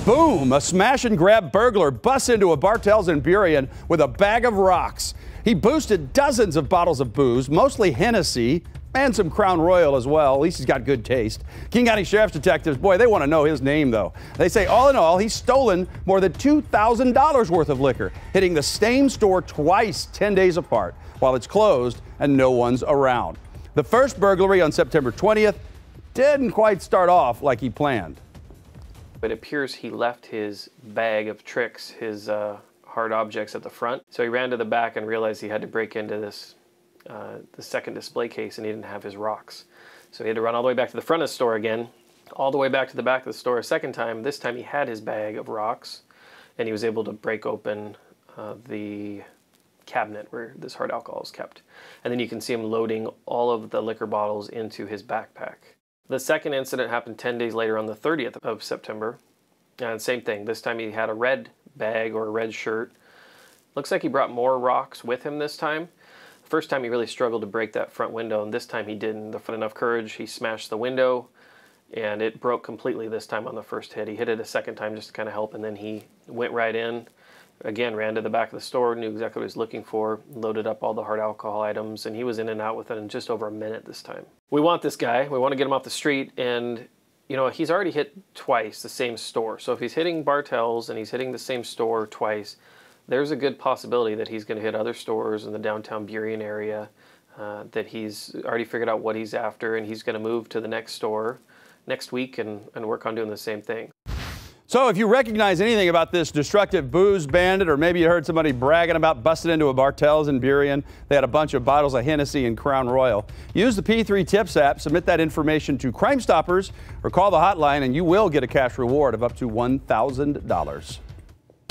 Boom! A smash and grab burglar busts into a Bartell's in Burien with a bag of rocks. He boosted dozens of bottles of booze, mostly Hennessy, and some Crown Royal as well. At least he's got good taste. King County Sheriff's detectives, boy, they want to know his name, though. They say all in all, he's stolen more than $2,000 worth of liquor, hitting the same store twice 10 days apart while it's closed and no one's around. The first burglary on September 20th didn't quite start off like he planned. It appears he left his bag of tricks, his hard objects at the front. So he ran to the back and realized he had to break into this the second display case, and he didn't have his rocks. So he had to run all the way back to the front of the store again, all the way back to the back of the store a second time. This time he had his bag of rocks, and he was able to break open the cabinet where this hard alcohol is kept. And then you can see him loading all of the liquor bottles into his backpack. The second incident happened 10 days later on the 30th of September. And same thing, this time he had a red bag or a red shirt. Looks like he brought more rocks with him this time. The first time he really struggled to break that front window, and this time he didn't. With enough courage, he smashed the window, and it broke completely this time on the first hit. He hit it a second time just to kind of help, and then he went right in. Again, ran to the back of the store, knew exactly what he was looking for, loaded up all the hard alcohol items, and he was in and out within just over a minute this time. We want this guy. We want to get him off the street, and you know, he's already hit twice the same store. So if he's hitting Bartell's and he's hitting the same store twice, there's a good possibility that he's going to hit other stores in the downtown Burien area, that he's already figured out what he's after, and he's going to move to the next store next week and work on doing the same thing. So if you recognize anything about this destructive booze bandit, or maybe you heard somebody bragging about busting into a Bartell's in Burien, they had a bunch of bottles of Hennessy and Crown Royal, use the P3 Tips app, submit that information to Crime Stoppers, or call the hotline, and you will get a cash reward of up to $1,000.